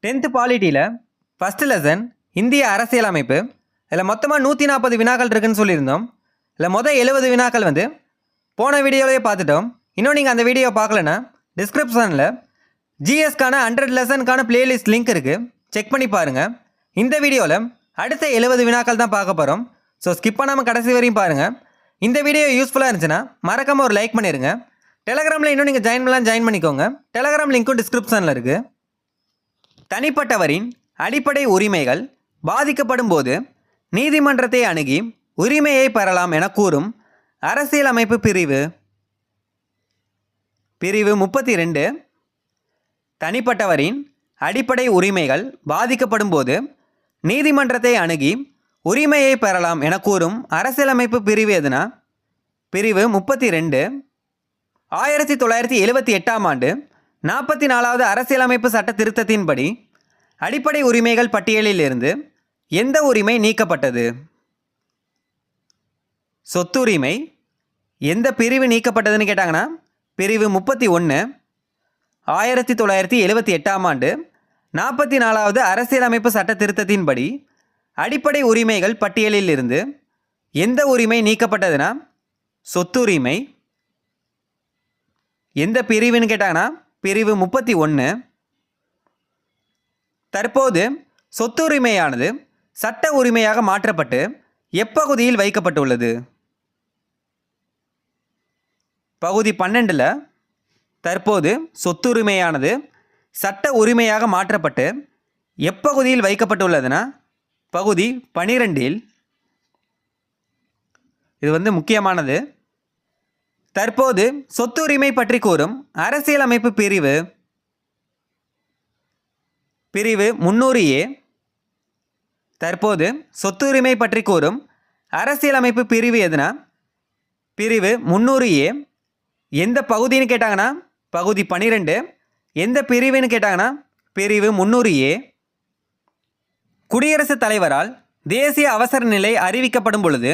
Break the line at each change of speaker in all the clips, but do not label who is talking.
10th பாலிட்டியில் first lesson இந்திய அரசியலமைப்பு. இதில் மொத்தமாக 140 வினாக்கள் இருக்குன்னு சொல்லியிருந்தோம். இதில் மொதல் 70 வினாக்கள் போன வீடியோவிலே பார்த்துட்டோம். இன்னும் நீங்கள் அந்த வீடியோ பார்க்கலன்னா டிஸ்கிரிப்ஷனில் ஜிஎஸ்க்கான 100 லெசனுக்கான பிளேலிஸ்ட் லிங்க் இருக்குது, செக் பண்ணி பாருங்கள். இந்த வீடியோவில் அடுத்த 70 வினாக்கள் தான் பார்க்க போகிறோம். ஸோ ஸ்கிப் பண்ணாமல் கடைசி வரையும் பாருங்கள். இந்த வீடியோ யூஸ்ஃபுல்லாக இருந்துச்சுன்னா மறக்காமல் ஒரு லைக் பண்ணிடுங்க. டெலகிராமில் இன்னும் நீங்கள் ஜாயின் பண்ணிக்கோங்க. டெலகிராம் லிங்க்கும் டிஸ்கிரிப்ஷனில் இருக்குது. தனிப்பட்டவரின் அடிப்படை உரிமைகள் பாதிக்கப்படும் போது நீதிமன்றத்தை அணுகி உரிமையை பெறலாம் என கூறும் அரசியலமைப்பு பிரிவு 32. தனிப்பட்டவரின் அடிப்படை உரிமைகள் பாதிக்கப்படும் போது நீதிமன்றத்தை அணுகி உரிமையை பெறலாம் என கூறும் அரசியலமைப்பு பிரிவு எதுனா பிரிவு 32. 1978ஆம் ஆண்டு 44வது அரசியலமைப்பு சட்ட திருத்தத்தின்படி அடிப்படை உரிமைகள் பட்டியலில் இருந்து எந்த உரிமை நீக்கப்பட்டது? சொத்துரிமை. எந்த பிரிவு நீக்கப்பட்டதுன்னு கேட்டாங்கன்னா பிரிவு 31. 1978ஆம் ஆண்டு 44வது அரசியலமைப்பு சட்ட திருத்தத்தின்படி அடிப்படை உரிமைகள் பட்டியலில் இருந்து எந்த உரிமை நீக்கப்பட்டதுன்னா சொத்துரிமை. எந்த பிரிவுன்னு கேட்டாங்கன்னா பிரிவு 31. தற்போது சொத்துரிமையானது சட்ட உரிமையாக மாற்றப்பட்டு எப்பகுதியில் வைக்கப்பட்டுள்ளது? பகுதி 12. தற்போது சொத்துரிமையானது சட்ட உரிமையாக மாற்றப்பட்டு எப்பகுதியில் வைக்கப்பட்டுள்ளதுன்னா பகுதி 12. இது முக்கியமானது. தற்போது சொத்துரிமை பற்றி கூறும் அரசியலமைப்பு பிரிவு 300A. தற்போது சொத்துரிமை பற்றி கூறும் அரசியலமைப்பு பிரிவு எதுனா பிரிவு 300A. எந்த பகுதின்னு கேட்டாங்கன்னா பகுதி 12. எந்த பிரிவுன்னு கேட்டாங்கன்னா பிரிவு 300A. குடியரசுத் தலைவரால் தேசிய அவசர நிலை அறிவிக்கப்படும் பொழுது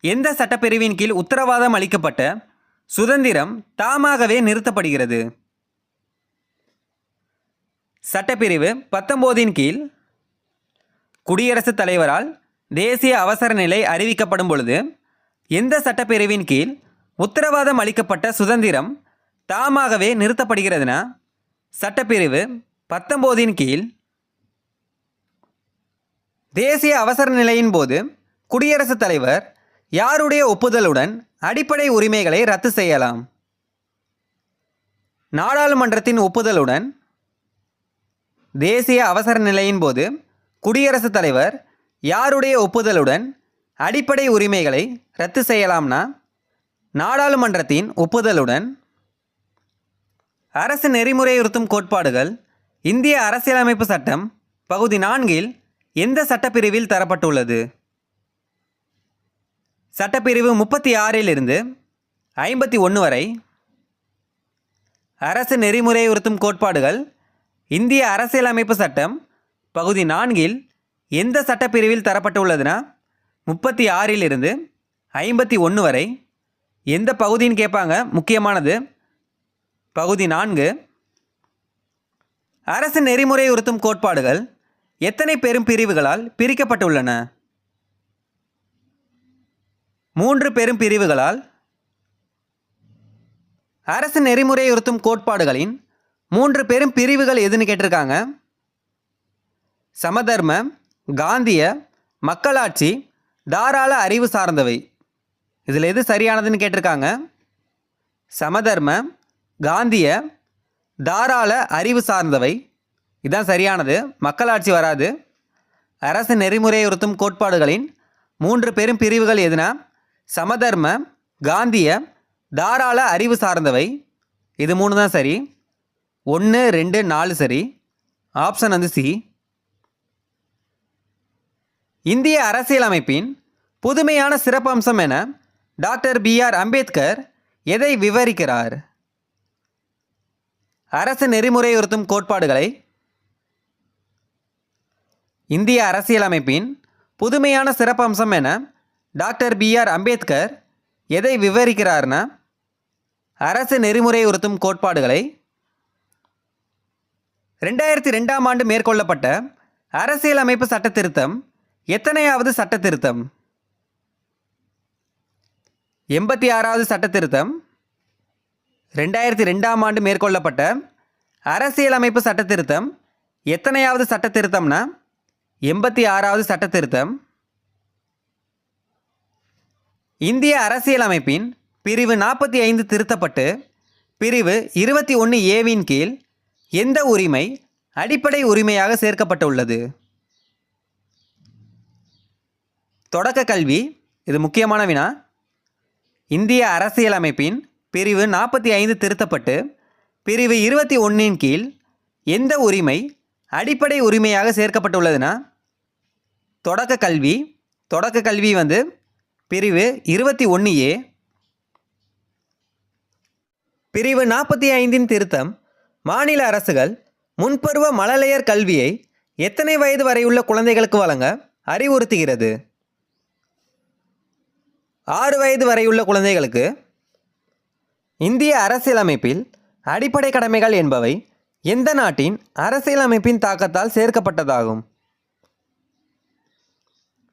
எந்த சட்டப்பிரிவின் கீழ் உத்தரவாதம் அளிக்கப்பட்ட சுதந்திரம் தாமாகவே நிறுத்தப்படுகிறது? சட்டப்பிரிவு 19 கீழ் குடியரசுத் தலைவரால் தேசிய அவசர நிலை அறிவிக்கப்படும் பொழுது எந்த சட்டப்பிரிவின் கீழ் உத்தரவாதம் அளிக்கப்பட்ட சுதந்திரம் தாமாகவே நிறுத்தப்படுகிறதுனா சட்டப்பிரிவு 19 கீழ். தேசிய அவசர நிலையின் போது குடியரசுத் தலைவர் யாருடைய ஒப்புதலுடன் அடிப்படை உரிமைகளை ரத்து செய்யலாம்? நாடாளுமன்றத்தின் ஒப்புதலுடன். தேசிய அவசர நிலையின் போது குடியரசுத் தலைவர் யாருடைய ஒப்புதலுடன் அடிப்படை உரிமைகளை ரத்து செய்யலாம்னா நாடாளுமன்றத்தின் ஒப்புதலுடன். அரசு நெறிமுறையுறுத்தும் கோட்பாடுகள் இந்திய அரசியலமைப்பு சட்டம் பகுதி 4 எந்த சட்டப்பிரிவில் தரப்பட்டுள்ளது? சட்டப்பிரிவு 36 இருந்து 51 வரை. அரசு நெறிமுறையுறுத்தும் கோட்பாடுகள் இந்திய அரசியலமைப்பு சட்டம் பகுதி 4 எந்த சட்டப்பிரிவில் தரப்பட்டுள்ளதுன்னா 36 இருந்து 51 வரை. எந்த பகுதின்னு கேட்பாங்க, முக்கியமானது பகுதி 4. அரசு நெறிமுறையுறுத்தும் கோட்பாடுகள் எத்தனை பெரும் பிரிவுகளால் பிரிக்கப்பட்டுள்ளன? 3 பெரும் பிரிவுகளால். அரசு நெறிமுறையுறுத்தும் கோட்பாடுகளின் 3 பெரும் பிரிவுகள் எதுன்னு கேட்டிருக்காங்க. சமதர்ம, காந்திய, மக்களாட்சி, தாராள அறிவு சார்ந்தவை. இதில் எது சரியானதுன்னு கேட்டிருக்காங்க. சமதர்ம, காந்திய, தாராள அறிவு சார்ந்தவை இதுதான் சரியானது. மக்களாட்சி வராது. அரசு நெறிமுறையுறுத்தும் கோட்பாடுகளின் 3 பெரும் பிரிவுகள் எதுனா சமதர்ம, காந்திய, தாராள அறிவு சார்ந்தவை. இது 3 தான் சரி. 1, 2, 4 சரி. Option C. இந்திய அரசியலமைப்பின் புதுமையான சிறப்பம்சம் என டாக்டர் BR அம்பேத்கர் எதை விவரிக்கிறார்? அரசு நெறிமுறையுறுத்தும் கோட்பாடுகளை. இந்திய அரசியலமைப்பின் புதுமையான சிறப்பம்சம் என டாக்டர் BR அம்பேத்கர் எதை விவரிக்கிறார்னா அரசு நெறிமுறையுறுத்தும் கோட்பாடுகளை. 2002ஆம் ஆண்டு மேற்கொள்ளப்பட்ட அரசியலமைப்பு சட்ட திருத்தம் எத்தனையாவது சட்ட திருத்தம்? 86வது சட்ட திருத்தம். 2002ஆம் ஆண்டு மேற்கொள்ளப்பட்ட அரசியலமைப்பு சட்ட திருத்தம் எத்தனையாவது சட்ட திருத்தம்னா 86வது சட்ட திருத்தம். இந்திய அரசியலமைப்பின் பிரிவு 45 திருத்தப்பட்டு பிரிவு 21A கீழ் எந்த உரிமை அடிப்படை உரிமையாக சேர்க்கப்பட்டுள்ளது? தொடக்க கல்வி. இது முக்கியமான வினா. இந்திய அரசியலமைப்பின் பிரிவு 45 திருத்தப்பட்டு பிரிவு 21 கீழ் எந்த உரிமை அடிப்படை உரிமையாக சேர்க்கப்பட்டுள்ளதுன்னா தொடக்க கல்வி. தொடக்க கல்வி பிரிவு 21A. பிரிவு 45 திருத்தம் மாநில அரசுகள் முன்பருவ மழலையர் கல்வியை எத்தனை வயது வரையுள்ள குழந்தைகளுக்கு வழங்க அறிவுறுத்துகிறது? 6 வயது வரையுள்ள குழந்தைகளுக்கு. இந்திய அரசியலமைப்பில் அடிப்படை கடமைகள் என்பவை எந்த நாட்டின் அரசியலமைப்பின் தாக்கத்தால் சேர்க்கப்பட்டதாகும்?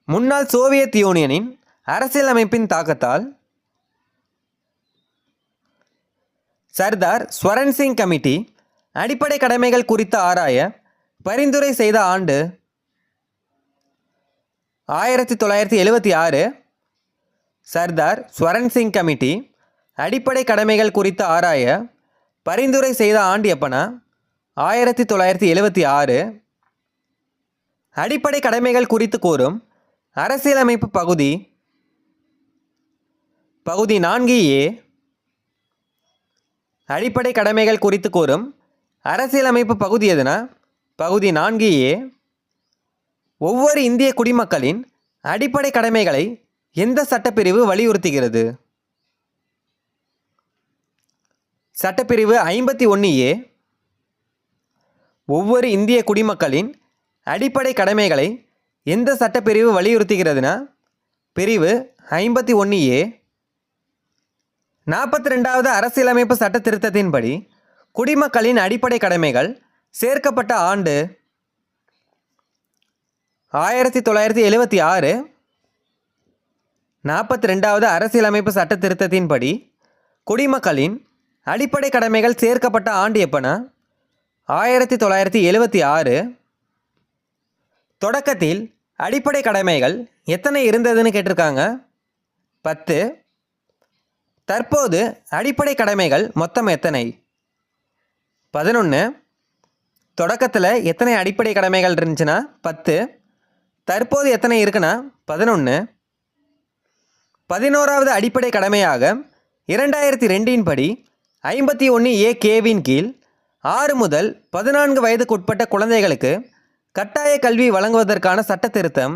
முன்னாள் சோவியத் யூனியனின் அரசியலமைப்பின் தாக்கத்தால். சர்தார் ஸ்வரன் சிங் கமிட்டி அடிப்படை கடமைகள் குறித்து ஆராய பரிந்துரை செய்த ஆண்டு 1976. சர்தார் ஸ்வரன் சிங் கமிட்டி அடிப்படை கடமைகள் குறித்து ஆராய பரிந்துரை செய்த ஆண்டு எப்பனா 1976. அடிப்படை கடமைகள் குறித்து கூறும் அரசியலமைப்பு பகுதி பகுதி 4A. அடிப்படை கடமைகள் குறித்து கூறும் அரசியலமைப்பு பகுதி எதுனா பகுதி 4A. ஒவ்வொரு இந்திய குடிமக்களின் அடிப்படை கடமைகளை எந்த சட்டப்பிரிவு வலியுறுத்துகிறது? சட்டப்பிரிவு 51A. ஒவ்வொரு இந்திய குடிமக்களின் அடிப்படை கடமைகளை எந்த சட்டப்பிரிவு வலியுறுத்துகிறதுனா பிரிவு 51A. 42வது அரசியலமைப்பு சட்ட திருத்தத்தின்படி குடிமக்களின் அடிப்படை கடமைகள் சேர்க்கப்பட்ட ஆண்டு 1976. 42வது அரசியலமைப்பு சட்ட திருத்தத்தின்படி குடிமக்களின் அடிப்படை கடமைகள் சேர்க்கப்பட்ட ஆண்டு எப்பனா 1976. தொடக்கத்தில் அடிப்படை கடமைகள் எத்தனை இருந்ததுன்னு கேட்டிருக்காங்க? 10. தற்போது அடிப்படை கடமைகள் மொத்தம் எத்தனை? 11. தொடக்கத்தில் எத்தனை அடிப்படை கடமைகள் இருந்துச்சுன்னா 10. தற்போது எத்தனை இருக்குன்னா 11. 11வது அடிப்படை கடமையாக 2002 படி 51A கீழ் 6 முதல் 14 வயதுக்குட்பட்ட குழந்தைகளுக்கு கட்டாய கல்வி வழங்குவதற்கான சட்ட திருத்தம்.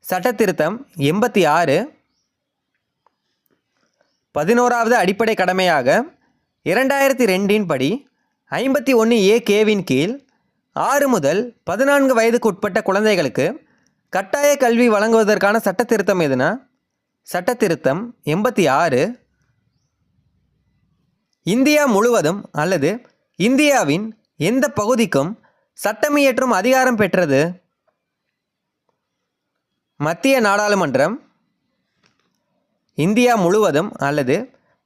சட்ட திருத்தம் 86. 11வது அடிப்படை கடமையாக 2002 படி 51A கீழ் 6 முதல் 14 வயதுக்குட்பட்ட குழந்தைகளுக்கு கட்டாய கல்வி வழங்குவதற்கான சட்ட திருத்தம் எதுனா சட்ட திருத்தம் 86. இந்தியா முழுவதும் அல்லது இந்தியாவின் எந்த பகுதிக்கும் சட்டமியற்றும் அதிகாரம் பெற்றது? மத்திய நாடாளுமன்றம். இந்தியா முழுவதும் அல்லது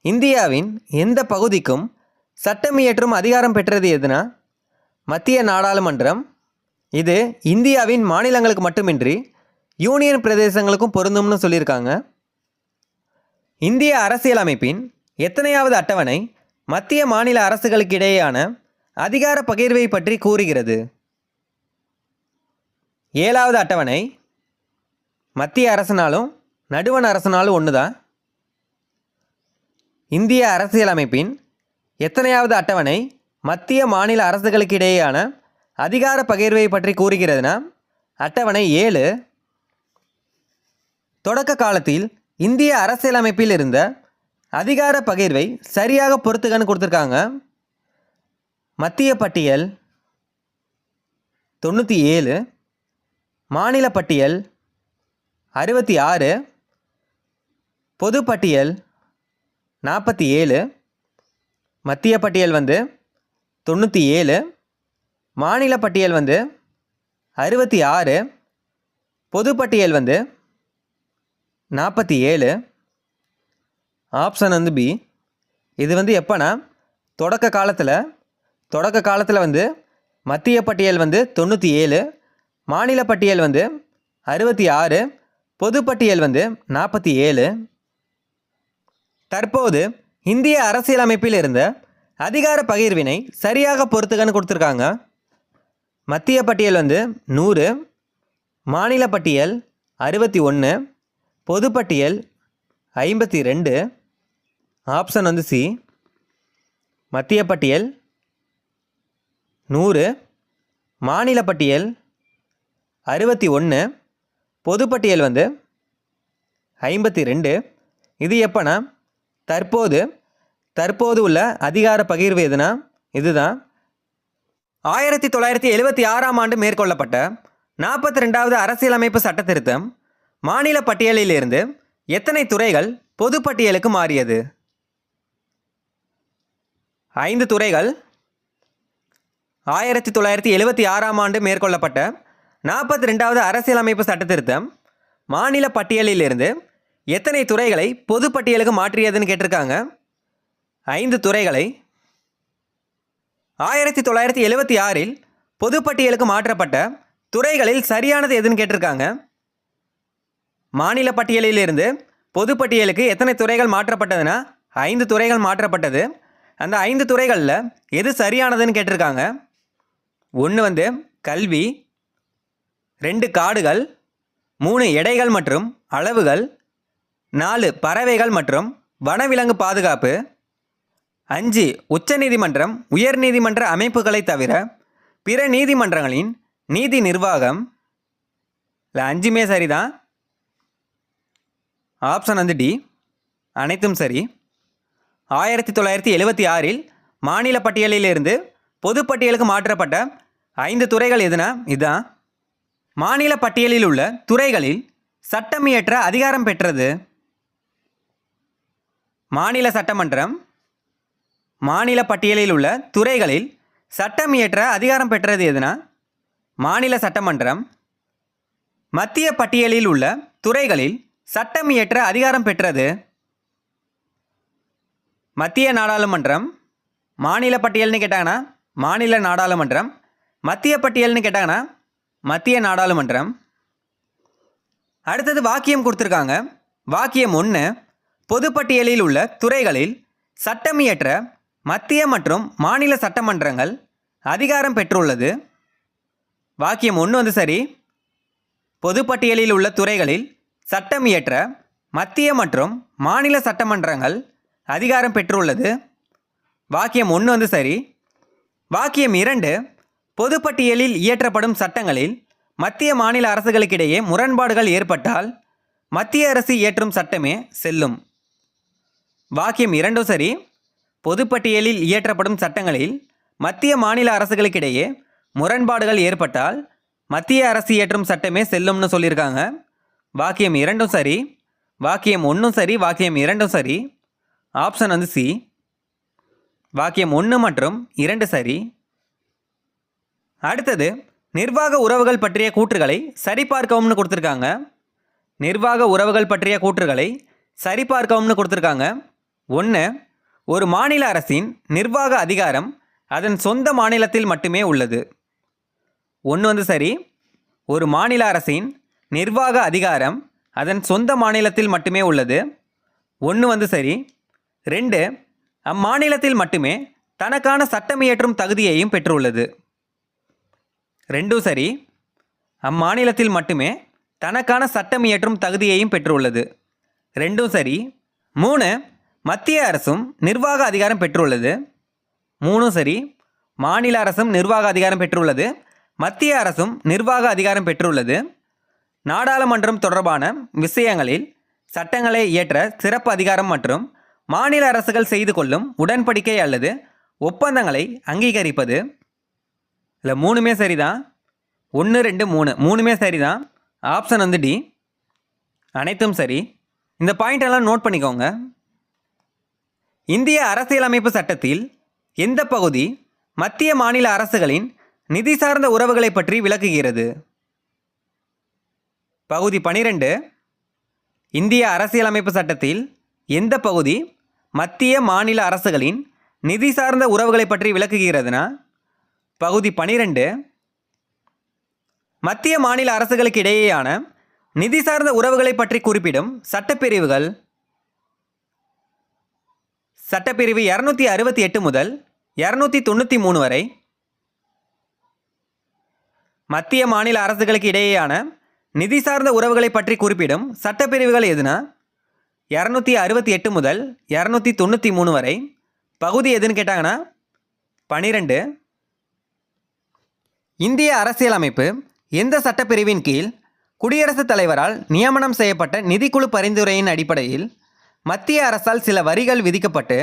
இந்தியாவின் எந்த பகுதிக்கும் சட்டமியற்றும் அதிகாரம் பெற்றது எதுனா மத்திய நாடாளுமன்றம். இது இந்தியாவின் மாநிலங்களுக்கு மட்டுமின்றி யூனியன் பிரதேசங்களுக்கும் பொருந்தும்னு சொல்லியிருக்காங்க. இந்திய அரசியலமைப்பின் எத்தனையாவது அட்டவணை மத்திய மாநில அரசுகளுக்கு இடையேயான அதிகார பகிர்வை பற்றி கூறுகிறது? 7வது அட்டவணை. மத்திய அரசினாலும் நடுவண் அரசினாலும் ஒன்று தான். இந்திய அரசியலமைப்பின் எத்தனையாவது அட்டவணை மத்திய மாநில அரசுகளுக்கு இடையேயான அதிகார பகிர்வை பற்றி கூறுகிறதுனா அட்டவணை 7. தொடக்க காலத்தில் இந்திய அரசியலமைப்பில் இருந்த அதிகார பகிர்வை சரியாக பொறுத்துக்கன்னு கொடுத்துருக்காங்க. மத்திய பட்டியல் 97, மாநில பட்டியல் 66, பொது பட்டியல் 47. மத்திய பட்டியல் 97, மாநில பட்டியல் வந்து 66, பொதுப்பட்டியல் வந்து 47. ஆப்ஷன் வந்து பி. இது வந்து எப்போனா தொடக்க காலத்தில் வந்து மத்திய பட்டியல் வந்து 97, மாநில பட்டியல் வந்து 66, பொதுப்பட்டியல் வந்து 47. தற்போது இந்திய அரசியலமைப்பில் இருந்த அதிகார பகிர்வினை சரியாக பொறுத்துக்கன்னு கொடுத்துருக்காங்க. மத்திய பட்டியல் வந்து 100, மாநில பட்டியல் 61, பொதுப்பட்டியல் 52. ஆப்ஷன் வந்து சி. மத்திய பட்டியல் 100, மாநில பட்டியல் 61, பொதுப்பட்டியல் வந்து 52. இது எப்போனா தற்போது உள்ள அதிகார பகிர்வு எதுனா இதுதான். 1976ஆம் ஆண்டு மேற்கொள்ளப்பட்ட 42வது அரசியலமைப்பு சட்ட திருத்தம் மாநில பட்டியலிலிருந்து எத்தனை துறைகள் பொதுப்பட்டியலுக்கு மாறியது? 5 துறைகள். 1976ஆம் ஆண்டு மேற்கொள்ளப்பட்ட 42வது அரசியலமைப்பு சட்ட திருத்தம் மாநில பட்டியலிலிருந்து எத்தனை துறைகளை பொதுப்பட்டியலுக்கு மாற்றியதுன்னு கேட்டிருக்காங்க. 5 துறைகளை. 1976இல் பொதுப்பட்டியலுக்கு மாற்றப்பட்ட துறைகளில் சரியானது எதுன்னு கேட்டிருக்காங்க. மாநில பட்டியலிலிருந்து பொதுப்பட்டியலுக்கு எத்தனை துறைகள் மாற்றப்பட்டதுன்னா 5 துறைகள் மாற்றப்பட்டது. அந்த 5 துறைகளில் எது சரியானதுன்னு கேட்டிருக்காங்க. 1 வந்து கல்வி, 2 காடுகள், 3 எடைகள் மற்றும் அளவுகள், 4 பறவைகள் மற்றும் வனவிலங்கு பாதுகாப்பு, 5 உச்சநீதிமன்றம் உயர்நீதிமன்ற அமைப்புகளை தவிர பிற நீதிமன்றங்களின் நீதி நிர்வாகம். இல்லை 5மே சரிதான். ஆப்ஷன் வந்து டி. அனைத்தும் சரி. 1976இல் மாநில பட்டியலிலிருந்து பொதுப்பட்டியலுக்கு மாற்றப்பட்ட 5 துறைகள் எதுனா இதுதான். மாநில பட்டியலில் உள்ள துறைகளில் சட்டம் இயற்ற அதிகாரம் பெற்றது மாநில சட்டமன்றம். மாநில பட்டியலில் உள்ள துறைகளில் சட்டம் இயற்ற அதிகாரம் பெற்றது எதுனா மாநில சட்டமன்றம். மத்திய பட்டியலில் உள்ள துறைகளில் சட்டம் இயற்ற அதிகாரம் பெற்றது மத்திய நாடாளுமன்றம். மாநில பட்டியல்னு கேட்டாங்கன்னா மாநில நாடாளுமன்றம், மத்திய பட்டியல்னு கேட்டாங்கன்னா மத்திய நாடாளுமன்றம். அடுத்தது வாக்கியம் கொடுத்துருக்காங்க. வாக்கியம் 1, பொதுப்பட்டியலில் உள்ள துறைகளில் சட்டம் இயற்ற மத்திய மற்றும் மாநில சட்டமன்றங்கள் அதிகாரம் பெற்றுள்ளது. வாக்கியம் 1 வந்து சரி. பொதுப்பட்டியலில் உள்ள துறைகளில் சட்டம் இயற்ற மத்திய மற்றும் மாநில சட்டமன்றங்கள் அதிகாரம் பெற்றுள்ளது. வாக்கியம் 1 வந்து சரி. வாக்கியம் 2, பொதுப்பட்டியலில் இயற்றப்படும் சட்டங்களில் மத்திய மாநில அரசுகளுக்கிடையே முரண்பாடுகள் ஏற்பட்டால் மத்திய அரசு இயற்றும் சட்டமே செல்லும். வாக்கியம் 2 சரி. பொதுப்பட்டியலில் இயற்றப்படும் சட்டங்களில் மத்திய மாநில அரசுகளுக்கிடையே முரண்பாடுகள் ஏற்பட்டால் மத்திய அரசு இயற்றும் சட்டமே செல்லும்னு சொல்லியிருக்காங்க. வாக்கியம் 2 சரி. வாக்கியம் 1 சரி. வாக்கியம் 2 சரி. ஆப்ஷன் வந்து சி. வாக்கியம் 1 மற்றும் 2 சரி. அடுத்தது நிர்வாக உறவுகள் பற்றிய கூற்றுகளை சரிபார்க்கவும்னு கொடுத்துருக்காங்க. நிர்வாக உறவுகள் பற்றிய கூற்றுகளை சரிபார்க்கவும்னு கொடுத்துருக்காங்க. 1, ஒரு மாநில அரசின் நிர்வாக அதிகாரம் அதன் சொந்த மாநிலத்தில் மட்டுமே உள்ளது. 1 வந்து சரி. ஒரு மாநில அரசின் நிர்வாக அதிகாரம் அதன் சொந்த மாநிலத்தில் மட்டுமே உள்ளது. 1 வந்து சரி. 2, அம்மாநிலத்தில் மட்டுமே தனக்கான சட்டம் இயற்றும் தகுதியையும் பெற்றுள்ளது. 2 சரி. அம்மாநிலத்தில் மட்டுமே தனக்கான சட்டம் இயற்றும் தகுதியையும் பெற்றுள்ளது. 2 சரி. 3, மத்திய அரசும் நிர்வாக அதிகாரம் பெற்றுள்ளது. 3 சரி. மாநில அரசும் நிர்வாக அதிகாரம் பெற்றுள்ளது. மத்திய அரசும் நிர்வாக அதிகாரம் பெற்றுள்ளது. நாடாளுமன்றம் தொடர்பான விஷயங்களில் சட்டங்களை இயற்ற சிறப்பு அதிகாரம் மற்றும் மாநில அரசுகள் செய்து கொள்ளும் உடன்படிக்கை அல்லது ஒப்பந்தங்களை அங்கீகரிப்பது. இல்லை 3மே சரிதான். 1, 2, 3 3மே சரிதான். ஆப்ஷன் வந்து டி. அனைத்தும் சரி. இந்த பாயிண்ட் எல்லாம் நோட் பண்ணிக்கோங்க. இந்திய அரசியலமைப்பு சட்டத்தில் எந்த பகுதி மத்திய மாநில அரசுகளின் நிதி சார்ந்த உறவுகளை பற்றி விளக்குகிறது. பகுதி 12 இந்திய அரசியலமைப்பு சட்டத்தில் எந்த பகுதி மத்திய மாநில அரசுகளின் நிதி சார்ந்த உறவுகளை பற்றி விளக்குகிறதுனா பகுதி 12 மத்திய மாநில அரசுகளுக்கு இடையேயான நிதி சார்ந்த உறவுகளை பற்றி குறிப்பிடும் சட்டப்பிரிவுகள். சட்டப்பிரிவு 268 முதல் 293 வரை. மத்திய மாநில அரசுகளுக்கு இடையேயான நிதி சார்ந்த உறவுகளை பற்றி குறிப்பிடும் சட்டப்பிரிவுகள் எதுனா 268 முதல் 293 வரை. பகுதி எதுன்னு கேட்டாங்கன்னா 12. இந்திய அரசியலமைப்பு எந்த சட்டப்பிரிவின் கீழ் குடியரசுத் தலைவரால் நியமனம் செய்யப்பட்ட நிதிக்குழு பரிந்துரையின் அடிப்படையில் மத்திய அரசால் சில வரிகள் விதிக்கப்பட்டு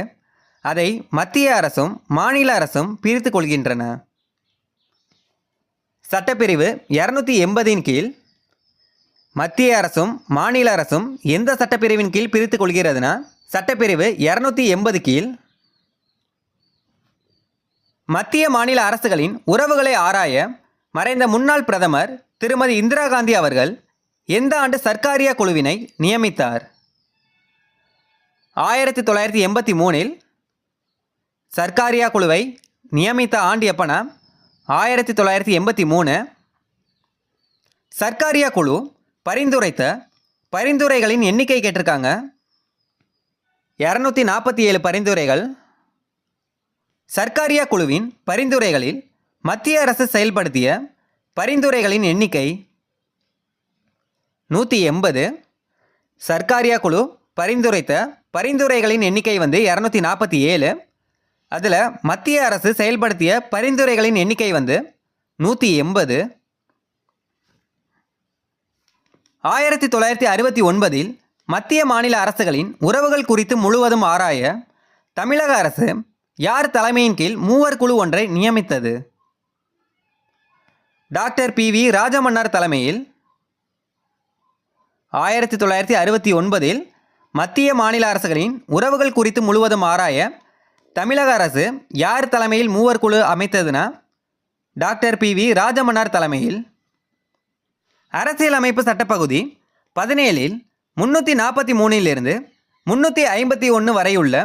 அதை மத்திய அரசும் மாநில அரசும் பிரித்து கொள்கின்றன. சட்டப்பிரிவு 280 கீழ் மத்திய அரசும் மாநில அரசும் எந்த சட்டப்பிரிவின் கீழ் பிரித்து கொள்கிறதுனா சட்டப்பிரிவு 280 கீழ் மத்திய மாநில அரசுகளின் உறவுகளை ஆராய மறைந்த முன்னாள் பிரதமர் திருமதி இந்திரா காந்தி அவர்கள் எந்த ஆண்டு சர்க்காரியா குழுவினை நியமித்தார்? 1983. சர்க்காரியா குழுவை நியமித்த ஆண்டு எப்பனா 1983. சர்க்காரியா குழு பரிந்துரைத்த பரிந்துரைகளின் எண்ணிக்கை கேட்டிருக்காங்க. 247 பரிந்துரைகள். சர்க்காரியா குழுவின் பரிந்துரைகளில் மத்திய அரசு செயல்படுத்திய பரிந்துரைகளின் எண்ணிக்கை 180. சர்க்காரியா குழு பரிந்துரைத்த பரிந்துரைகளின் எண்ணிக்கை 247. அதில் மத்திய அரசு செயல்படுத்திய பரிந்துரைகளின் எண்ணிக்கை 180. 1969 மத்திய மாநில அரசுகளின் உறவுகள் குறித்து முழுவதும் ஆராய தமிழக அரசு யார் தலைமையின் கீழ் மூவர் குழு ஒன்றை நியமித்தது? டாக்டர் PV ராஜமன்னார் தலைமையில். 1969 மத்திய மாநில அரசுகளின் உறவுகள் குறித்து முழுவதும் ஆராய தமிழக அரசு யார் தலைமையில் மூவர் குழு அமைத்ததுனா டாக்டர் PV ராஜமன்னார் தலைமையில். அரசியலமைப்பு சட்டப்பகுதி 17 343 351 வரையுள்ள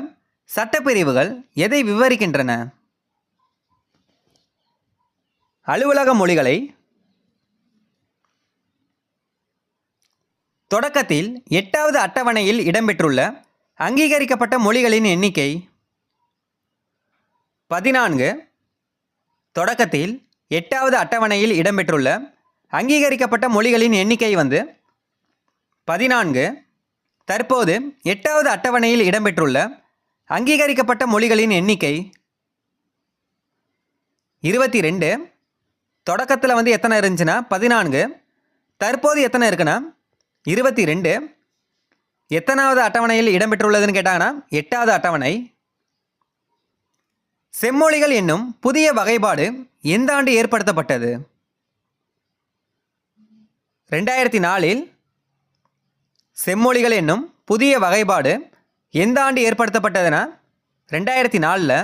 சட்டப்பிரிவுகள் எதை விவரிக்கின்றன? அலுவலக மொழிகளை. தொடக்கத்தில் 8வது அட்டவணையில் இடம்பெற்றுள்ள அங்கீகரிக்கப்பட்ட மொழிகளின் எண்ணிக்கை 14. தொடக்கத்தில் 8வது அட்டவணையில் இடம்பெற்றுள்ள அங்கீகரிக்கப்பட்ட மொழிகளின் எண்ணிக்கை 14. தற்போது 8வது அட்டவணையில் இடம்பெற்றுள்ள அங்கீகரிக்கப்பட்ட மொழிகளின் எண்ணிக்கை 22. தொடக்கத்தில் எத்தனை இருந்துச்சுன்னா 14. தற்போது எத்தனை இருக்குன்னா 22. எத்தனாவது அட்டவணையில் இடம்பெற்றுள்ளதுன்னு கேட்டாங்கன்னா 8வது அட்டவணை. செம்மொழிகள் என்னும் புதிய வகைப்பாடு எந்த ஆண்டு ஏற்படுத்தப்பட்டது? 2004. செம்மொழிகள் என்னும் புதிய வகைப்பாடு எந்த ஆண்டு ஏற்படுத்தப்பட்டதுன்னா 2004.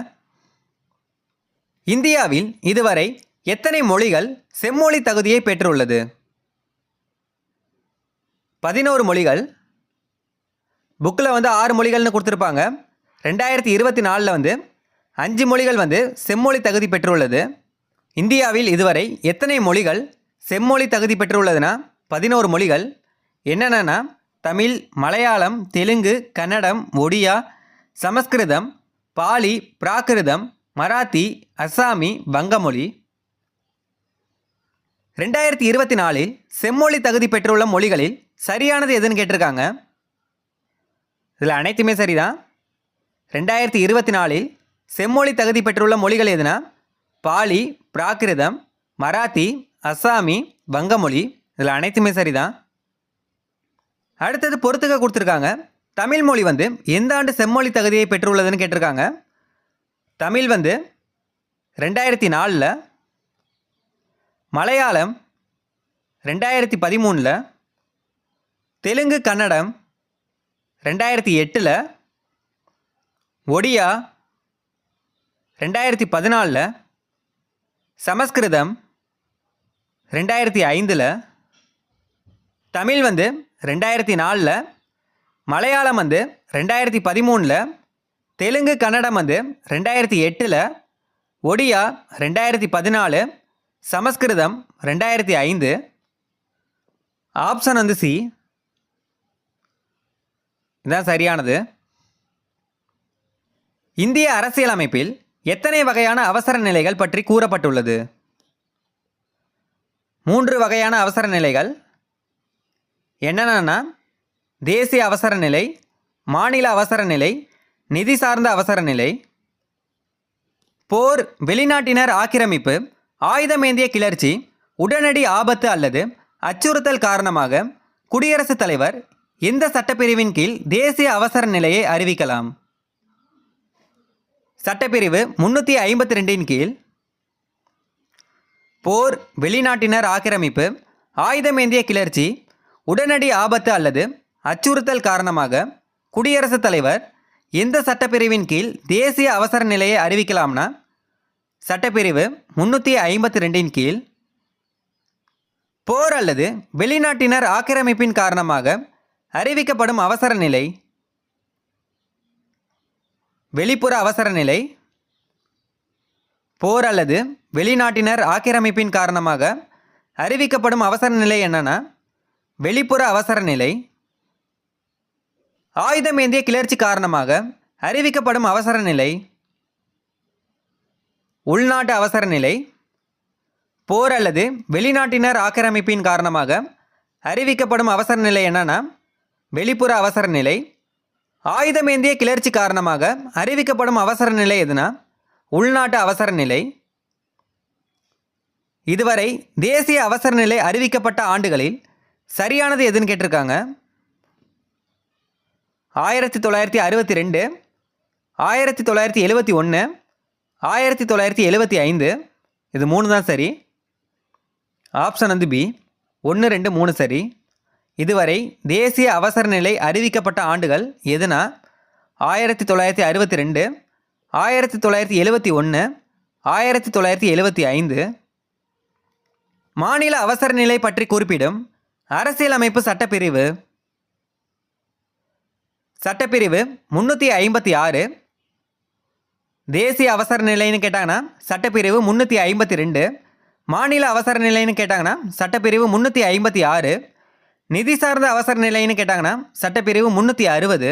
இந்தியாவில் இதுவரை எத்தனை மொழிகள் செம்மொழி தகுதியை பெற்றுள்ளது? 11 மொழிகள். புக்கில் 6 மொழிகள்னு கொடுத்துருப்பாங்க. 2024 5 மொழிகள் செம்மொழி தகுதி பெற்றுள்ளது. இந்தியாவில் இதுவரை எத்தனை மொழிகள் செம்மொழி தகுதி பெற்றுள்ளதுன்னா 11 மொழிகள். என்னென்னா தமிழ், மலையாளம், தெலுங்கு, கன்னடம், ஒடியா, சமஸ்கிருதம், பாலி, பிராகிருதம், மராத்தி, அஸ்ஸாமி, வங்கமொழி. 2024 செம்மொழி தகுதி பெற்றுள்ள மொழிகளில் சரியானது எதுன்னு கேட்டிருக்காங்க. இதில் அனைத்துமே சரிதான். 2024 செம்மொழி தகுதி பெற்றுள்ள மொழிகள் எதுனா பாலி, பிராகிருதம், மராத்தி, அஸ்ஸாமி, வங்கமொழி. இதில் அனைத்துமே சரிதான். அடுத்தது பொறுத்துக்க கொடுத்துருக்காங்க. தமிழ் மொழி எந்த ஆண்டு செம்மொழி தகுதியை பெற்றுள்ளதுன்னு கேட்டிருக்காங்க. தமிழ் 2004. மலையாளம் 2013. தெலுங்கு, கன்னடம் 2008. ஒடியா 2014. சமஸ்கிருதம் 2005, தமிழ் 2004, மலையாளம் 2013, தெலுங்கு கன்னடம் 2008, ஒடியா 2014, சமஸ்கிருதம் 2005. ஆப்ஷன் சி இதுதான் சரியானது. இந்திய அரசியலமைப்பில் எத்தனை வகையான அவசர நிலைகள் பற்றி கூறப்பட்டுள்ளது? 3 வகையான அவசர நிலைகள். என்னென்னா தேசிய அவசர நிலை, மாநில அவசர நிலை, நிதி சார்ந்த அவசர நிலை. போர், வெளிநாட்டினர் ஆக்கிரமிப்பு, ஆயுதமேந்திய கிளர்ச்சி, உடனடி ஆபத்து அல்லது அச்சுறுத்தல் காரணமாக குடியரசுத் தலைவர் எந்த சட்டப்பிரிவின் கீழ் தேசிய அவசர நிலையை அறிவிக்கலாம்? சட்டப்பிரிவு 352 கீழ். போர், வெளிநாட்டினர் ஆக்கிரமிப்பு, ஆயுதமேந்திய கிளர்ச்சி, உடனடி ஆபத்து அல்லது அச்சுறுத்தல் காரணமாக குடியரசுத் தலைவர் எந்த சட்டப்பிரிவின் கீழ் தேசிய அவசர நிலையை அறிவிக்கலாம்னா சட்டப்பிரிவு 352 கீழ். போர் அல்லது வெளிநாட்டினர் ஆக்கிரமிப்பின் காரணமாக அறிவிக்கப்படும் அவசர நிலை வெளிப்புற அவசர நிலை. போர் அல்லது வெளிநாட்டினர் ஆக்கிரமிப்பின் காரணமாக அறிவிக்கப்படும் அவசர நிலை என்னன்னா வெளிப்புற அவசர நிலை. ஆயுதமேந்திய கிளர்ச்சி காரணமாக அறிவிக்கப்படும் அவசர நிலை உள்நாட்டு அவசர நிலை. போர் அல்லது வெளிநாட்டினர் ஆக்கிரமிப்பின் காரணமாக அறிவிக்கப்படும் அவசர நிலை என்னன்னா வெளிப்புற அவசர நிலை. ஆயுதமேந்திய கிளர்ச்சி காரணமாக அறிவிக்கப்படும் அவசர நிலை எதுனா உள்நாட்டு அவசர நிலை. இதுவரை தேசிய அவசர நிலை அறிவிக்கப்பட்ட ஆண்டுகளில் சரியானது எதுன்னு கேட்டிருக்காங்க. 1962, 1971, 1975. இது 3 தான் சரி. ஆப்ஷன் பி 1, 2, 3 சரி. இதுவரை தேசிய அவசர நிலை அறிவிக்கப்பட்ட ஆண்டுகள் எதுனா 1962, 1971, 1975. மாநில அவசர நிலை பற்றி குறிப்பிடும் அரசியலமைப்பு சட்டப்பிரிவு சட்டப்பிரிவு 356. தேசிய அவசர நிலைன்னு கேட்டாங்கன்னா சட்டப்பிரிவு 352. மாநில அவசர நிலைன்னு கேட்டாங்கன்னா சட்டப்பிரிவு 356. நிதி சார்ந்த அவசர நிலைன்னு கேட்டாங்கன்னா சட்டப்பிரிவு 360.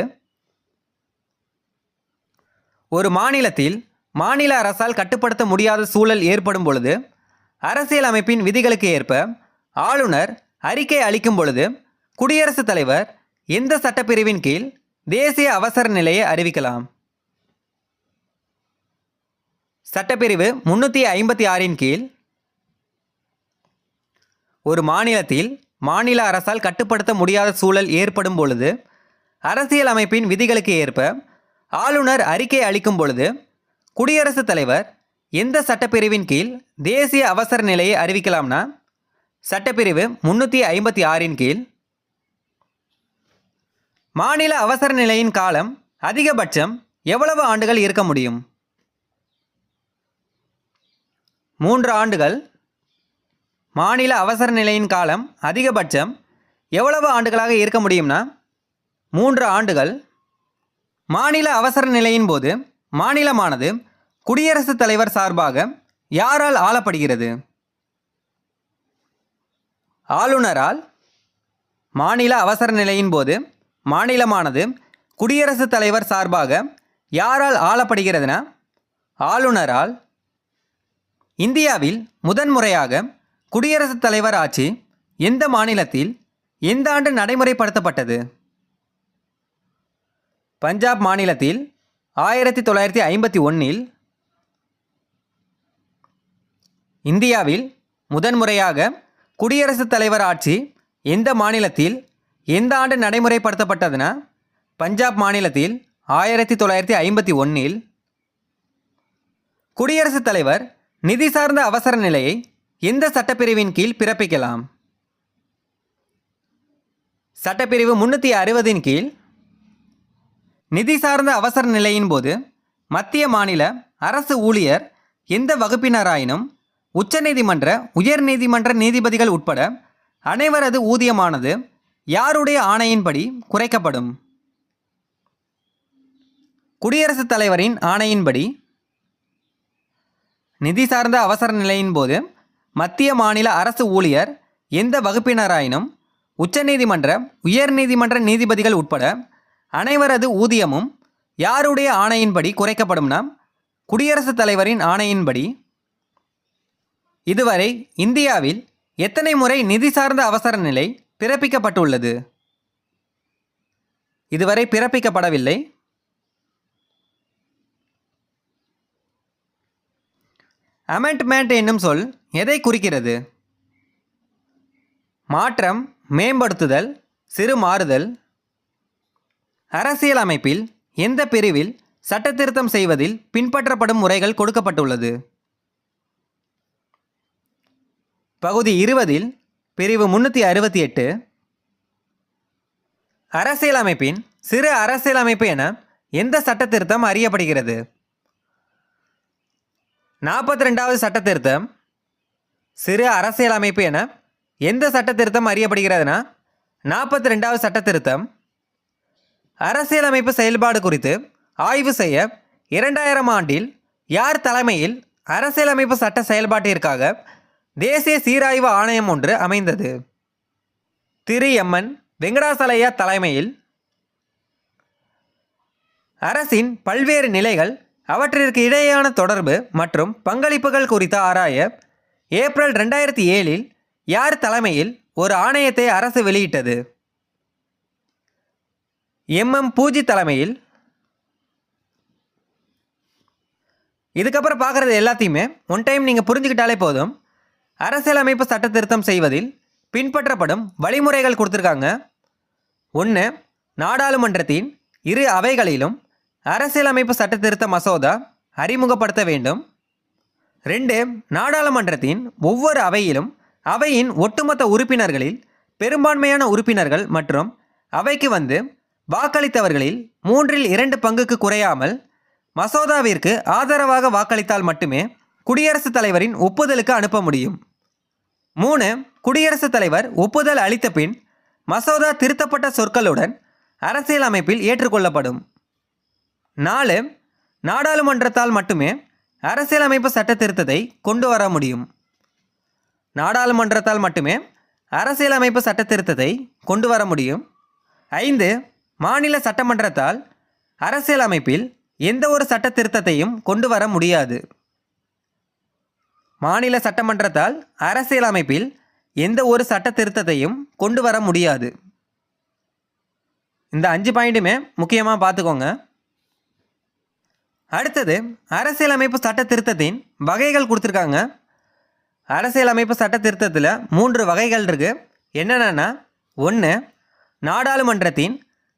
ஒரு மாநிலத்தில் மாநில அரசால் கட்டுப்படுத்த முடியாத சூழல் ஏற்படும் பொழுது அரசியலமைப்பின் விதிகளுக்கு ஏற்ப ஆளுநர் அறிக்கை அளிக்கும் பொழுது குடியரசுத் தலைவர் எந்த சட்டப்பிரிவின் கீழ் தேசிய அவசர நிலையை அறிவிக்கலாம்? சட்டப்பிரிவு 356 கீழ். ஒரு மாநிலத்தில் மாநில அரசால் கட்டுப்படுத்த முடியாத சூழல் ஏற்படும் பொழுது அரசியலமைப்பின் விதிகளுக்கு ஏற்ப ஆளுநர் அறிக்கை அளிக்கும் பொழுது குடியரசுத் தலைவர் எந்த சட்டப்பிரிவின் கீழ் தேசிய அவசர நிலையை அறிவிக்கலாம்னா சட்டப்பிரிவு 356 கீழ். மாநில அவசர நிலையின் காலம் அதிகபட்சம் எவ்வளவு ஆண்டுகள் இருக்க முடியும்? 3 ஆண்டுகள். மாநில அவசர நிலையின் காலம் அதிகபட்சம் எவ்வளவு ஆண்டுகளாக இருக்க முடியும்னா 3 ஆண்டுகள். மாநில அவசர நிலையின் போது மாநிலமானது குடியரசுத் தலைவர் சார்பாக யாரால் ஆளப்படுகிறது? ஆளுநரால். மாநில அவசர நிலையின் போது மாநிலமானது குடியரசுத் தலைவர் சார்பாக யாரால் ஆளப்படுகிறதுனா ஆளுநரால். இந்தியாவில் முதன்முறையாக குடியரசுத் தலைவர் ஆட்சி எந்த மாநிலத்தில் எந்த ஆண்டு நடைமுறைப்படுத்தப்பட்டது? பஞ்சாப் மாநிலத்தில் 1951. இந்தியாவில் முதன்முறையாக குடியரசுத் தலைவர் ஆட்சி எந்த மாநிலத்தில் எந்த ஆண்டு நடைமுறைப்படுத்தப்பட்டதுன்னா பஞ்சாப் மாநிலத்தில் 1951. குடியரசுத் தலைவர் நிதி சார்ந்த அவசர நிலையை எந்த சட்டப்பிரிவின் கீழ் பிறப்பிக்கலாம்? சட்டப்பிரிவு 360 கீழ். நிதி சார்ந்த அவசர நிலையின் போது மத்திய மாநில அரசு ஊழியர் எந்த வகுப்பினராயினும் உச்சநீதிமன்ற உயர்நீதிமன்ற நீதிபதிகள் உட்பட அனைவரது ஊதியமானது யாருடைய ஆணையின்படி குறைக்கப்படும்? குடியரசுத் தலைவரின் ஆணையின்படி. நிதி சார்ந்த அவசர நிலையின் போது மத்திய மாநில அரசு ஊழியர் எந்த வகுப்பினராயினும் உச்சநீதிமன்ற உயர்நீதிமன்ற நீதிபதிகள் உட்பட அனைவரது ஊதியமும் யாருடைய ஆணையின்படி குறைக்கப்படும்னா குடியரசுத் தலைவரின் ஆணையின்படி. இதுவரை இந்தியாவில் எத்தனை முறை நிதி சார்ந்த அவசர நிலை பிறப்பிக்கப்பட்டுள்ளது? இதுவரை பிறப்பிக்கப்படவில்லை. அமெண்ட்மெண்ட் என்னும் சொல் எதை குறிக்கிறது? மாற்றம், மேம்படுத்துதல், சிறு மாறுதல். அரசியல் அமைப்பில் எந்த பிரிவில் சட்டத்திருத்தம் செய்வதில் பின்பற்றப்படும் முறைகள் கொடுக்கப்பட்டுள்ளது? பகுதி 20 பிரிவு 368. அரசியலமைப்பின் சிறு அரசியலமைப்பு என எந்த சட்டத்திருத்தம் அறியப்படுகிறது? 42வது சட்டத்திருத்தம். சிறு அரசியலமைப்பு என எந்த சட்டத்திருத்தம் அறியப்படுகிறதுனா 42வது சட்டத்திருத்தம். அரசியலமைப்பு செயல்பாடு குறித்து ஆய்வு செய்ய 2000 ஆண்டில் யார் தலைமையில் அரசியலமைப்பு சட்ட செயல்பாட்டிற்காக தேசிய சீராய்வு ஆணையம் ஒன்று அமைந்தது? திரு எம்.என். வெங்கடாசலையா தலைமையில். அரசின் பல்வேறு நிலைகள் அவற்றிற்கு இடையேயான தொடர்பு மற்றும் பங்களிப்புகள் குறித்து ஆராய ஏப்ரல் 2007 யார் தலைமையில் ஒரு ஆணையத்தை அரசு வெளியிட்டது? எம்.எம். பூஜி தலைமையில். இதுக்கப்புறம் பார்க்குறது எல்லாத்தையுமே ஒன் டைம் நீங்கள் புரிஞ்சுக்கிட்டாலே போதும். அரசியலமைப்பு சட்ட திருத்தம் செய்வதில் பின்பற்றப்படும் வழிமுறைகள் கொடுத்துருக்காங்க. 1. நாடாளுமன்றத்தின் இரு அவைகளிலும் அரசியலமைப்பு சட்ட திருத்த மசோதா அறிமுகப்படுத்த வேண்டும். 2. நாடாளுமன்றத்தின் ஒவ்வொரு அவையிலும் அவையின் ஒட்டுமொத்த உறுப்பினர்களில் பெரும்பான்மையான உறுப்பினர்கள் மற்றும் அவைக்கு வந்து வாக்களித்தவர்களில் 3/2 பங்குக்கு குறையாமல் மசோதாவிற்கு ஆதரவாக வாக்களித்தால் மட்டுமே குடியரசுத் தலைவரின் ஒப்புதலுக்கு அனுப்ப முடியும். 3. குடியரசுத் தலைவர் ஒப்புதல் அளித்த பின் மசோதா திருத்தப்பட்ட சொற்களுடன் அரசியலமைப்பில் ஏற்றுக்கொள்ளப்படும். 4. நாடாளுமன்றத்தால் மட்டுமே அரசியலமைப்பு சட்ட திருத்தத்தை கொண்டு வர முடியும். நாடாளுமன்றத்தால் மட்டுமே அரசியலமைப்பு சட்ட திருத்தத்தை கொண்டு வர முடியும். 5. மாநில சட்டமன்றத்தால் அரசியலமைப்பில் எந்த ஒரு சட்ட திருத்தத்தையும் கொண்டு வர முடியாது. மாநில சட்டமன்றத்தால் அரசியலமைப்பில் எந்த ஒரு சட்ட திருத்தத்தையும் கொண்டு வர முடியாது. இந்த 5 பாயிண்ட்டுமே முக்கியமாக பார்த்துக்கோங்க. அடுத்தது அரசியலமைப்பு சட்ட திருத்தத்தின் வகைகள் கொடுத்துருக்காங்க. அரசியலமைப்பு சட்ட திருத்தத்தில் 3 வகைகள் இருக்குது. என்னென்னா 1. நாடாளுமன்றத்தின்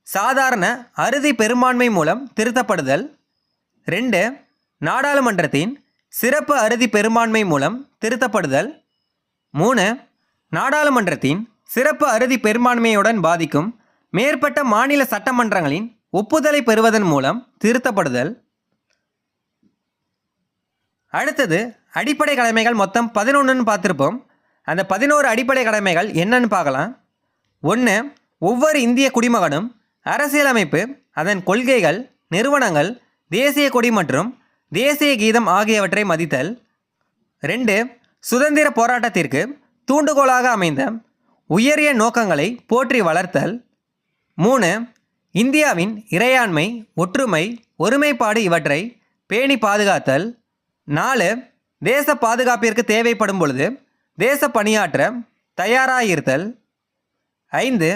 சாதாரண அறுதி பெரும்பான்மை மூலம் திருத்தப்படுதல். 2. நாடாளுமன்றத்தின் சிறப்பு அறுதி பெரும்பான்மை மூலம் திருத்தப்படுதல். 3. நாடாளுமன்றத்தின் சிறப்பு அறுதி பெரும்பான்மையுடன் பாதிக்கும் மேற்பட்ட மாநில சட்டமன்றங்களின் ஒப்புதலை பெறுவதன் மூலம் திருத்தப்படுதல். அடுத்தது அடிப்படை கடமைகள் மொத்தம் 11ன்னு பார்த்துருப்போம். அந்த 11 அடிப்படை கடமைகள் என்னன்னு பார்க்கலாம். 1. ஒவ்வொரு இந்திய குடிமகனும் அரசியலமைப்பு, அதன் கொள்கைகள், நிறுவனங்கள், தேசிய கொடி மற்றும் தேசிய கீதம் ஆகியவற்றை மதித்தல். 2. சுதந்திர போராட்டத்திற்கு தூண்டுகோலாக அமைந்த உயரிய நோக்கங்களை போற்றி வளர்த்தல். 3. இந்தியாவின் இறையாண்மை, ஒற்றுமை, ஒருமைப்பாடு இவற்றை பேணி பாதுகாத்தல். 4. தேச பாதுகாப்பிற்கு தேவைப்படும் பொழுது தேச பணியாற்ற தயாராயிருத்தல். 5.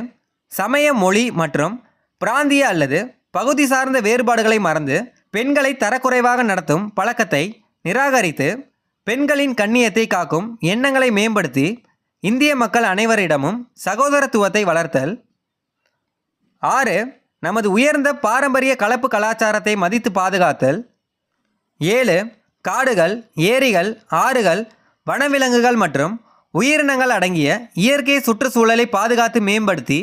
சமய, மொழி மற்றும் பிராந்திய அல்லது பகுதி சார்ந்த வேறுபாடுகளை மறந்து பெண்களை தரக்குறைவாக நடத்தும் பழக்கத்தை நிராகரித்து பெண்களின் கண்ணியத்தை காக்கும் எண்ணங்களை மேம்படுத்தி இந்திய மக்கள் அனைவரிடமும் சகோதரத்துவத்தை வளர்த்தல். 6. நமது உயர்ந்த பாரம்பரிய கலப்பு கலாச்சாரத்தை மதித்து பாதுகாத்தல். 7. காடுகள், ஏரிகள், ஆறுகள், வனவிலங்குகள் மற்றும் உயிரினங்கள் அடங்கிய இயற்கை சுற்றுச்சூழலை பாதுகாத்து மேம்படுத்தி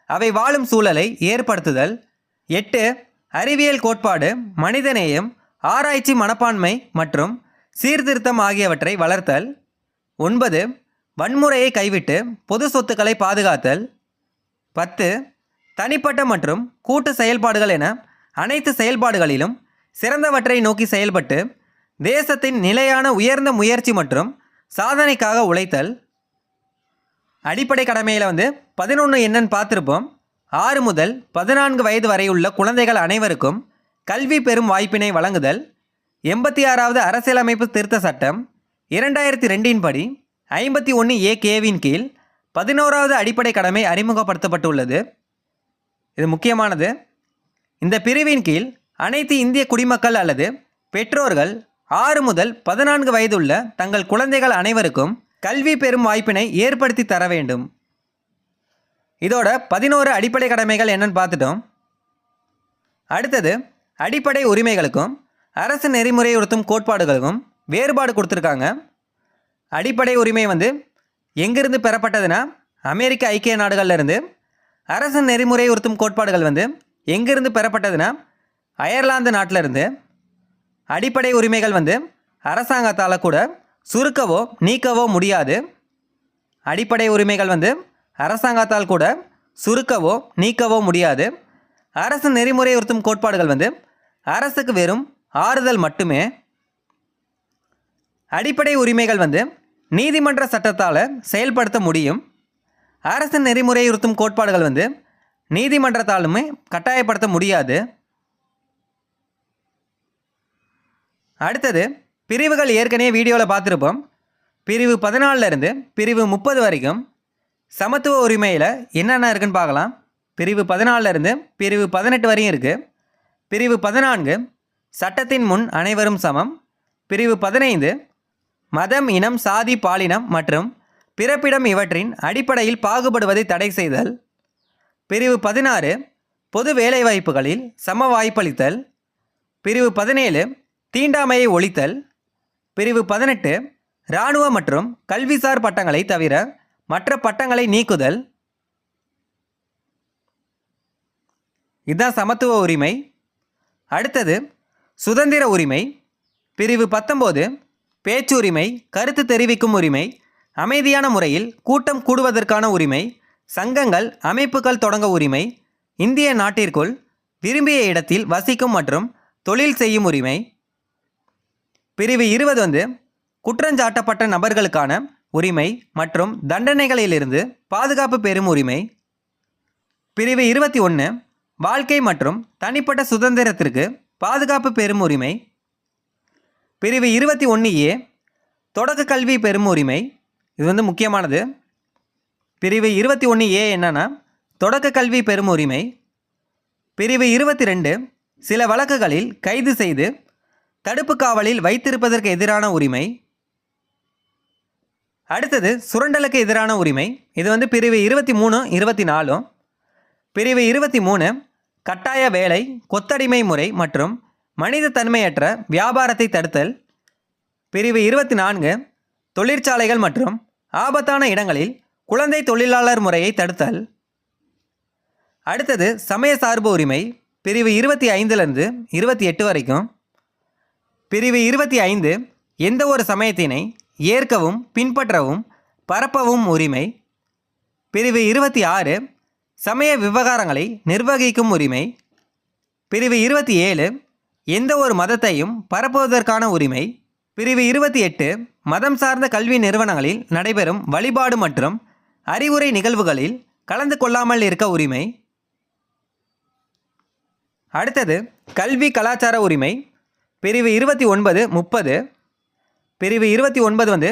அவை வாழும் சூழலை ஏற்படுத்துதல். 8. அறிவியல் கோட்பாடு, மனிதநேயம், ஆராய்ச்சி மனப்பான்மை மற்றும் சீர்திருத்தம் ஆகியவற்றை வளர்த்தல். 9 வன்முறையை கைவிட்டு பொது சொத்துக்களை பாதுகாத்தல். 10 தனிப்பட்ட மற்றும் கூட்டு செயல்பாடுகள் என அனைத்து செயல்பாடுகளிலும் சிறந்தவற்றை நோக்கி செயல்பட்டு தேசத்தின் நிலையான உயர்ந்த முயற்சி மற்றும் சாதனைக்காக உழைத்தல். அடிப்படை கடமையில் 11 என்னன்னு பார்த்துருப்போம். 6 முதல் 14 வயது வரை உள்ள குழந்தைகள் அனைவருக்கும் கல்வி பெறும் வாய்ப்பினை வழங்குதல். 86வது அரசியலமைப்பு திருத்த சட்டம் 2002 படி 51A(k)வின் கீழ் 11வது அடிப்படை கடமை அறிமுகப்படுத்தப்பட்டுள்ளது. இது முக்கியமானது. இந்த பிரிவின் கீழ் அனைத்து இந்திய குடிமக்கள் அல்லது பெற்றோர்கள் 6 முதல் 14 வயதுள்ள தங்கள் குழந்தைகள் அனைவருக்கும் கல்வி பெறும் வாய்ப்பினை ஏற்படுத்தி தர வேண்டும். இதோட 11 அடிப்படை கடமைகள் என்னன்னு பார்த்துட்டோம். அடுத்தது அடிப்படை உரிமைகளுக்கும் அரசு நெறிமுறையுறுத்தும் கோட்பாடுகளுக்கும் வேறுபாடு கொடுத்துருக்காங்க. அடிப்படை உரிமை எங்கிருந்து பெறப்பட்டதுன்னா அமெரிக்க ஐக்கிய நாடுகள்லேருந்து. அரசு நெறிமுறையுறுத்தும் கோட்பாடுகள் எங்கிருந்து பெறப்பட்டதுன்னா அயர்லாந்து நாட்டிலிருந்து. அடிப்படை உரிமைகள் அரசாங்கத்தால் கூட சுருக்கவோ நீக்கவோ முடியாது. அடிப்படை உரிமைகள் அரசாங்கத்தால் கூட சுருக்கவோ நீக்கவோ முடியாது. அரசு நெறிமுறையுறுத்தும் கோட்பாடுகள் அரசுக்கு வெறும் ஆறுதல் மட்டுமே. அடிப்படை உரிமைகள் நீதிமன்ற சட்டத்தால் செயல்படுத்த முடியும். அரசு நெறிமுறையுறுத்தும் கோட்பாடுகள் நீதிமன்றத்தாலுமே கட்டாயப்படுத்த முடியாது. அடுத்தது பிரிவுகள் ஏற்கனவே வீடியோவில் பார்த்துருப்போம். பிரிவு 14 பிரிவு 30 வரைக்கும் சமத்துவ உரிமையில் என்னென்ன இருக்குன்னு பார்க்கலாம். பிரிவு 14 பிரிவு 18 வரையும் இருக்குது. பிரிவு 14 சட்டத்தின் முன் அனைவரும் சமம். பிரிவு 15 மதம், இனம், சாதி, பாலினம் மற்றும் பிறப்பிடம் இவற்றின் அடிப்படையில் பாகுபடுவதை தடை செய்தல். பிரிவு 16 பொது வேலைவாய்ப்புகளில் சம வாய்ப்பளித்தல். பிரிவு 17 தீண்டாமையை ஒழித்தல். பிரிவு 18 இராணுவ மற்றும் கல்விசார் பட்டங்களை தவிர மற்ற பட்டங்களை நீக்குதல். இதுதான் சமத்துவ உரிமை. அடுத்தது சுதந்திர உரிமை. பிரிவு 19 பேச்சுரிமை, கருத்து தெரிவிக்கும் உரிமை, அமைதியான முறையில் கூட்டம் கூடுவதற்கான உரிமை, சங்கங்கள் அமைப்புகள் தொடங்க உரிமை, இந்திய நாட்டிற்குள் விரும்பிய இடத்தில் வசிக்கும் மற்றும் தொழில் செய்யும் உரிமை. பிரிவு 20 குற்றஞ்சாட்டப்பட்ட நபர்களுக்கான உரிமை மற்றும் தண்டனைகளிலிருந்து பாதுகாப்பு பெறும் உரிமை. பிரிவு 21 வாழ்க்கை மற்றும் தனிப்பட்ட சுதந்திரத்திற்கு பாதுகாப்பு பெறும் உரிமை. பிரிவு 21A தொடக்க கல்வி பெறும் உரிமை. இது முக்கியமானது. பிரிவு 21A என்னன்னா தொடக்க கல்வி பெறும் உரிமை. பிரிவு 22 சில வழக்குகளில் கைது செய்து தடுப்பு காவலில் வைத்திருப்பதற்கு எதிரான உரிமை. அடுத்தது சுரண்டலுக்கு எதிரான உரிமை. இது பிரிவு 23, 24. பிரிவு 23 கட்டாய வேலை, கொத்தடிமை முறை மற்றும் மனித தன்மையற்ற வியாபாரத்தை தடுத்தல். பிரிவு 24 தொழிற்சாலைகள் மற்றும் ஆபத்தான இடங்களில் குழந்தை தொழிலாளர் முறையை தடுத்தல். அடுத்தது சமய சார்பு உரிமை. பிரிவு 25 28 வரைக்கும். பிரிவு 25 எந்த ஒரு சமயத்தினை ஏற்கவும் பின்பற்றவும் பரப்பவும் உரிமை. பிரிவு 26 சமய விவகாரங்களை நிர்வகிக்கும் உரிமை. பிரிவு 27 எந்த ஒரு மதத்தையும் பரப்புவதற்கான உரிமை. பிரிவு 28 மதம் சார்ந்த கல்வி நிறுவனங்களில் நடைபெறும் வழிபாடு மற்றும் அறிவுரை நிகழ்வுகளில் கலந்து கொள்ளாமல் இருக்க உரிமை. அடுத்தது கல்வி கலாச்சார உரிமை. பிரிவு 29, 30. பிரிவு 29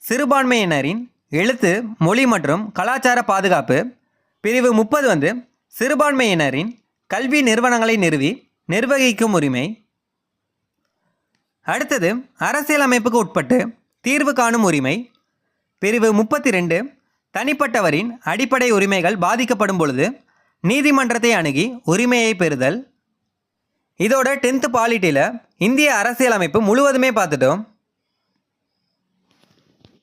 சிறுபான்மையினரின் எழுத்து, மொழி மற்றும் கலாச்சார பாதுகாப்பு. பிரிவு 30 சிறுபான்மையினரின் கல்வி நிறுவனங்களை நிறுவி நிர்வகிக்கும் உரிமை. அடுத்தது அரசியலமைப்புக்கு உட்பட்டு தீர்வு காணும் உரிமை. பிரிவு 32 தனிப்பட்டவரின் அடிப்படை உரிமைகள் பாதிக்கப்படும் பொழுது நீதிமன்றத்தை அணுகி உரிமையை பெறுதல். இதோட 10th பாலிட்டியில் இந்திய அரசியலமைப்பு முழுவதுமே பார்த்துட்டோம்.